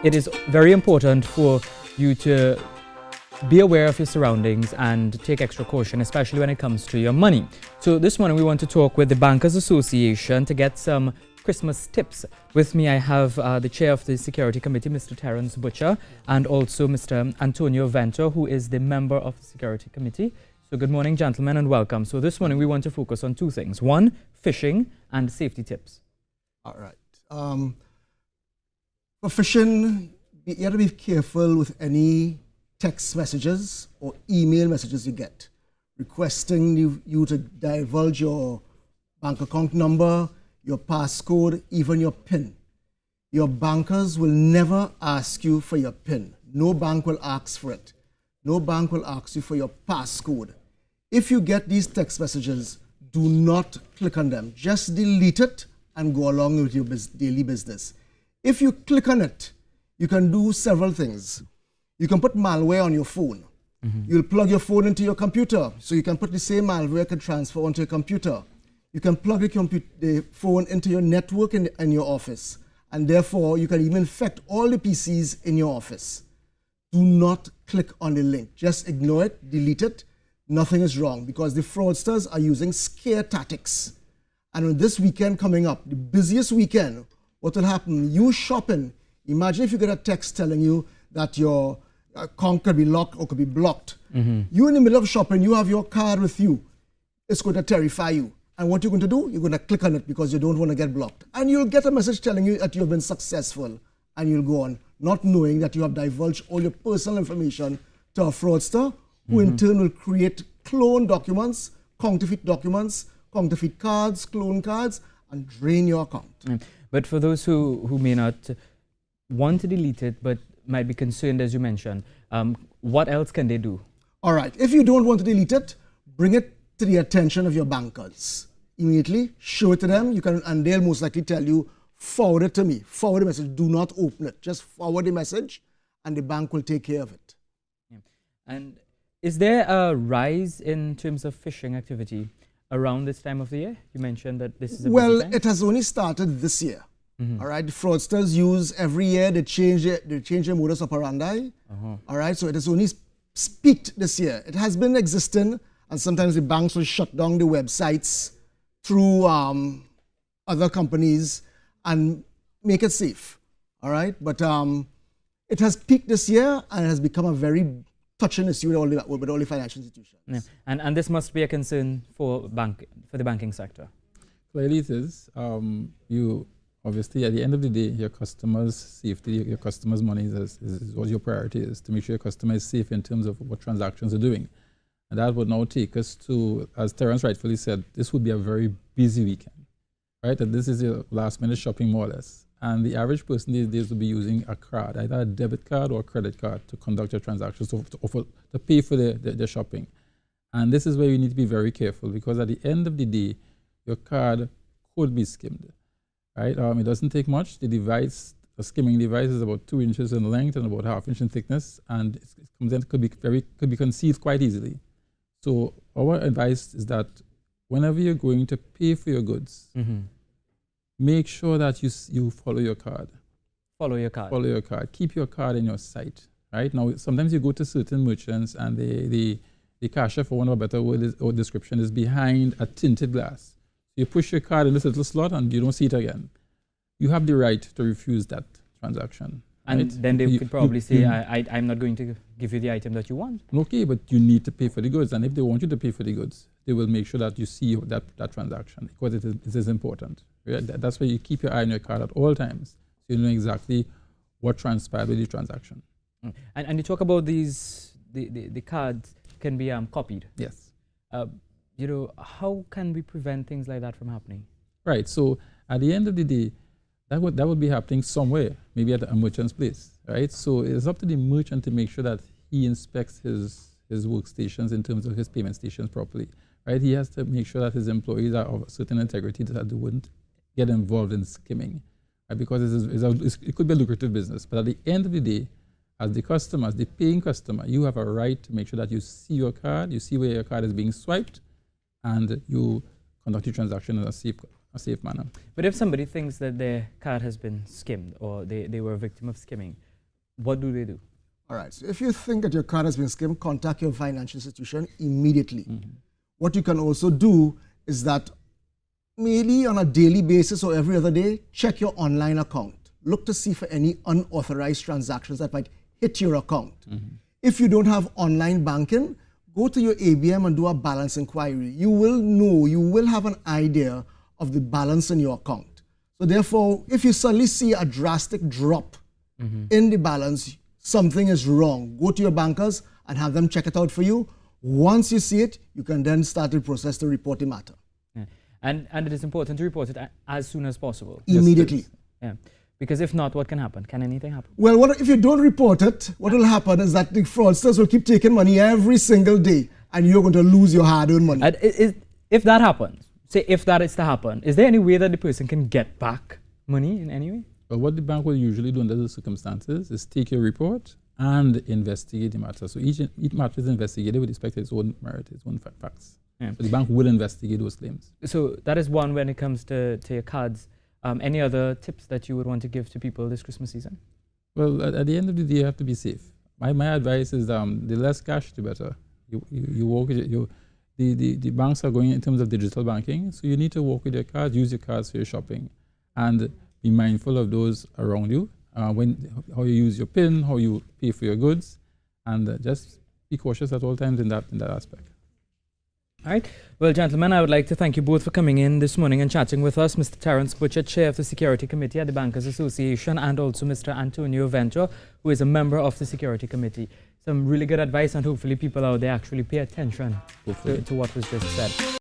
it is very important for you to be aware of your surroundings and take extra caution, especially when it comes to your money. So this morning we want to talk with the Bankers Association to get some Christmas tips. With me I have the chair of the Security Committee, Mr. Terence Butcher, and also Mr. Antonio Vento, who is the member of the Security Committee. So good morning, gentlemen, and welcome. So this morning we want to focus on two things. One, phishing, and safety tips. All right. For phishing, you have to be careful with any text messages or email messages you get requesting you to divulge your bank account number, your passcode, even your PIN. Your bankers will never ask you for your PIN. No bank will ask for it. No bank will ask you for your passcode. If you get these text messages, do not click on them. Just delete it and go along with your daily business. If you click on it, you can do several things. You can put malware on your phone. You'll plug your phone into your computer, so you can put the same malware can transfer onto your computer. You can plug the phone into your network in your office, and therefore you can even infect all the PCs in your office. Do not click on the link. Just ignore it, delete it. Nothing is wrong, because the fraudsters are using scare tactics. And with this weekend coming up, the busiest weekend, what will happen? You shopping. Imagine if you get a text telling you that your account could be locked or could be blocked. You in the middle of shopping, you have your card with you. It's going to terrify you. And what you're going to do? You're going to click on it because you don't want to get blocked. And you'll get a message telling you that you've been successful. And you'll go on, not knowing that you have divulged all your personal information to a fraudster, who in turn will create clone documents, counterfeit cards, clone cards, and drain your account. But for those who may not want to delete it, but might be concerned, as you mentioned, what else can they do? All right. If you don't want to delete it, bring it to the attention of your bankers. Immediately, show it to them. And they'll most likely tell you, forward it to me. Forward the message. Do not open it. Just forward the message, and the bank will take care of it. Yeah. And is there a rise in terms of phishing activity around this time of the year? You mentioned that this is a busy time. It has only started this year. All right, the fraudsters use every year, they change their modus operandi. All right, so it has only peaked this year. It has been existing, and sometimes the banks will shut down the websites through other companies and make it safe. All right, but it has peaked this year, and it has become a very touching issue with all the financial institutions. Yeah. And this must be a concern for the banking sector. Clearly it is. Obviously, at the end of the day, your customers' safety, your customers' money is what your priority is, to make sure your customer is safe in terms of what transactions are doing. And that would now take us to, as Terence rightfully said, this would be a very busy weekend, right? And this is your last minute shopping more or less. And the average person these days will be using a card, either a debit card or a credit card, to conduct your transactions, to pay for their shopping. And this is where you need to be very careful, because at the end of the day, your card could be skimmed. Right? It doesn't take much. The skimming device is about 2 inches in length and about 1/2 inch in thickness, and it could be concealed quite easily. So our advice is that whenever you're going to pay for your goods, make sure that you follow your card. Follow your card. Follow your card. Keep your card in your sight. Right? Now, sometimes you go to certain merchants and the cashier, for one of a better word or description, is behind a tinted glass. You push your card in this little slot and you don't see it again. You have the right to refuse that transaction. And right? then they could probably say, I'm not going to give you the item that you want. Okay, but you need to pay for the goods. And if they want you to pay for the goods, they will make sure that you see that transaction, because it is important. Right? That's why you keep your eye on your card at all times, so you know exactly what transpired with the transaction. And you talk about the cards can be copied. Yes. How can we prevent things like that from happening? Right. So at the end of the day, that would be happening somewhere, maybe at a merchant's place, right? So it's up to the merchant to make sure that he inspects his workstations in terms of his payment stations properly, right? He has to make sure that his employees are of certain integrity, that they wouldn't get involved in skimming, right? Because it could be a lucrative business. But at the end of the day, as the customer, as the paying customer, you have a right to make sure that you see your card, you see where your card is being swiped, and you conduct your transaction in a safe manner. But if somebody thinks that their card has been skimmed or they were a victim of skimming, what do they do? All right, so if you think that your card has been skimmed, contact your financial institution immediately. What you can also do is that maybe on a daily basis or every other day, check your online account. Look to see for any unauthorized transactions that might hit your account. If you don't have online banking, go to your ABM and do a balance inquiry. You will know, you will have an idea of the balance in your account. So therefore, if you suddenly see a drastic drop in the balance, something is wrong. Go to your bankers and have them check it out for you. Once you see it, you can then start the process to report the matter. Yeah. And it is important to report it as soon as possible. Immediately. Yeah. Because if not, what can happen? Can anything happen? Well, if you don't report it, what will happen is that the fraudsters will keep taking money every single day and you're going to lose your hard-earned money. If that happens, say if that is to happen, is there any way that the person can get back money in any way? Well, what the bank will usually do under those circumstances is take your report and investigate the matter. So each matter is investigated with respect to its own merit, its own facts. Yeah. So the bank will investigate those claims. So that is one when it comes to your cards. Any other tips that you would want to give to people this Christmas season? Well, at the end of the day, you have to be safe. My advice is the less cash, the better. You work with the banks are going in terms of digital banking, so you need to work with your cards, use your cards for your shopping, and be mindful of those around you. How you use your PIN, how you pay for your goods, and just be cautious at all times in that aspect. All right. Well, gentlemen, I would like to thank you both for coming in this morning and chatting with us. Mr. Terence Butcher, Chair of the Security Committee at the Bankers Association, and also Mr. Antonio Venture, who is a member of the Security Committee. Some really good advice, and hopefully people out there actually pay attention to what was just said.